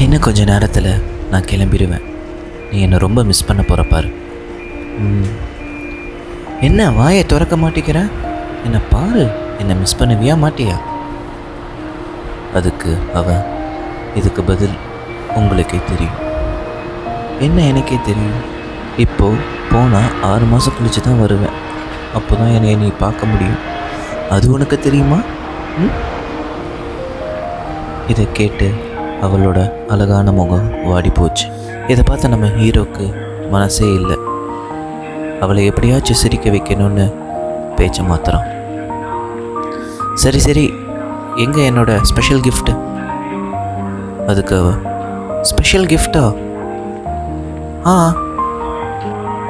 இன்னும் கொஞ்ச நேரத்தில் நான் கிளம்பிடுவேன். நீ என்னை ரொம்ப மிஸ் பண்ண போகிற பாரு. என்ன வாயை திறக்க மாட்டேங்கிற? என்னை பாரு, என்னை மிஸ் பண்ணவியா மாட்டியா? அதுக்கு அவன், இதுக்கு பதில் உங்களுக்கே தெரியும். என்ன எனக்கே தெரியும். இப்போது போனால் 6 மாதம் கழிச்சு தான் வருவேன். அப்போ தான் என்னை நீ பார்க்க முடியும். அது உனக்கு தெரியுமா? இதை கேட்டு அவளோட அழகான முகம் வாடி போச்சு. இதை பார்த்து நம்ம ஹீரோக்கு மனசே இல்லை. அவளை எப்படியாச்சும் சிரிக்க வைக்கணும்னு பேச்சை மாத்துறான். சரி சரி, எங்கே என்னோட ஸ்பெஷல் கிஃப்ட்டு? அதுக்கு அவ, ஸ்பெஷல் கிஃப்டா?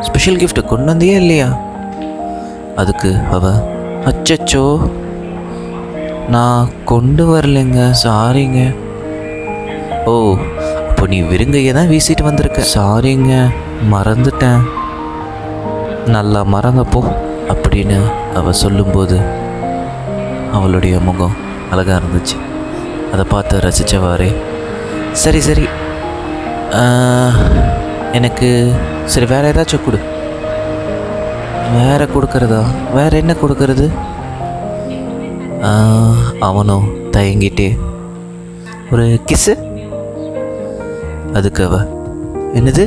ஸ்பெஷல் கிஃப்ட் கொண்டு வந்தியா இல்லையா? அதுக்கு அவ, அச்சச்சோ நான் கொண்டு வரலைங்க, சாரிங்க. ஓ, அப்போ நீ விருங்கையை தான் வீசிட்டு வந்திருக்க. சாரிங்க, மறந்துட்டேன். நல்லா மறந்தப்போ அப்படின்னு அவள் சொல்லும்போது அவளுடைய முகம் அழகாக இருந்துச்சு. அதை பார்த்து ரசித்தவாறே, சரி சரி, எனக்கு சரி வேறு ஏதாச்சும் கொடு. வேறு கொடுக்கறதா? வேறு என்ன கொடுக்கறது? அவனும் தயங்கிட்டே, ஒரு கிஸ்ஸு. அதுக்கு அவ, என்னது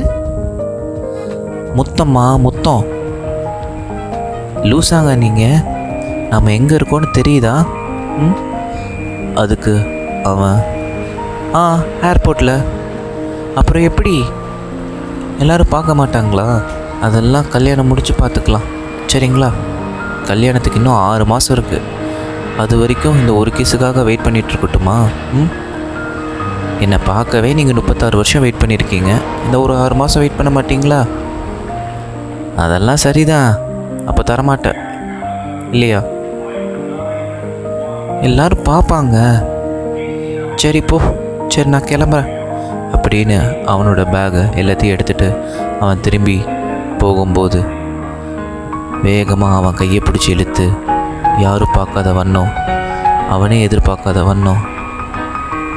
முத்தம்மா? முத்தம்? லூசாங்க நீங்கள், நாம் எங்கே இருக்கோன்னு தெரியுதா? அதுக்கு அவன், ஏர்போர்ட்டில். அப்புறம் எப்படி? எல்லோரும் பார்க்க மாட்டாங்களா? அதெல்லாம் கல்யாணம் முடித்து பார்த்துக்கலாம், சரிங்களா? கல்யாணத்துக்கு இன்னும் 6 மாதம் இருக்குது. அது வரைக்கும் இந்த ஒரு கிஸுக்காக வெயிட் பண்ணிகிட்ருக்கட்டுமா? என்னை பார்க்கவே நீங்கள் 36 வருஷம் வெயிட் பண்ணியிருக்கீங்க. இந்த ஒரு 6 மாதம் வெயிட் பண்ண மாட்டிங்களா? அதெல்லாம் சரிதான், அப்போ தரமாட்டேன் இல்லையா? எல்லோரும் பார்ப்பாங்க. சரி போ, சரி நான் கிளம்புறேன் அப்படின்னு அவனோட பேகை எல்லாத்தையும் எடுத்துகிட்டு அவன் திரும்பி போகும்போது வேகமாக அவன் கையை பிடிச்சி இழுத்து, யாரும் பார்க்காத வண்ணம், அவனே எதிர்பார்க்காத வண்ணம்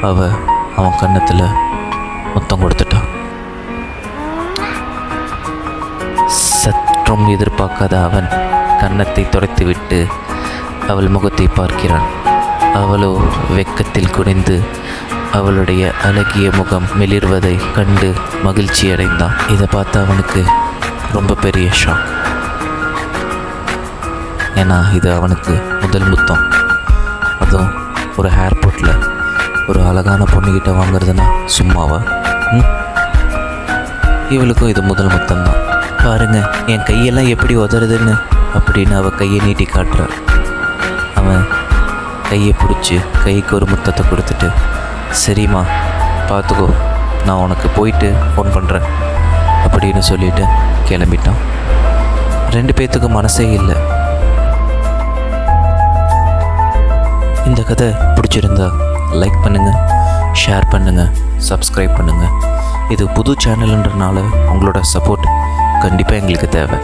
அவன் கன்னத்தில் முத்தம் கொடுத்துட்டான். சற்றும் எதிர்பார்க்காத அவன் கன்னத்தை துடைத்து விட்டு அவள் முகத்தை பார்க்கிறான். அவளோ வெட்கத்தில் குனிந்து அவளுடைய அழகிய முகம் மெளிர்வதை கண்டு மகிழ்ச்சி அடைந்தான். இதை பார்த்து அவனுக்கு ரொம்ப பெரிய ஷாக். ஏன்னா இது அவனுக்கு முதல் முத்தம். அதுவும் ஒரு ஏர்போர்ட்டில் ஒரு அழகான பொண்ணுக்கிட்ட வாங்குறதுன்னா சும்மாவா? இவளுக்கும் இது முதல் முத்தம்தான். பாருங்க என் கையெல்லாம் எப்படி உதறுதுன்னு அப்படின்னு அவள் கையை நீட்டி காட்டுறான். அவன் கையை பிடிச்சி கைக்கு ஒரு முத்தத்தை கொடுத்துட்டு, சரிம்மா பார்த்துக்கோ, நான் உனக்கு போயிட்டு ஃபோன் பண்ணுறேன் அப்படின்னு சொல்லிவிட்டு கிளம்பிட்டான். 2 பேர்த்துக்கும் மனசே இல்லை. இந்த கதை பிடிச்சிருந்தா லைக் பண்ணுங்கள், ஷேர் பண்ணுங்கள், சப்ஸ்கிரைப் பண்ணுங்கள். இது புது சேனல்ன்றனால உங்களோட சப்போர்ட் கண்டிப்பாக எங்களுக்கு தேவை.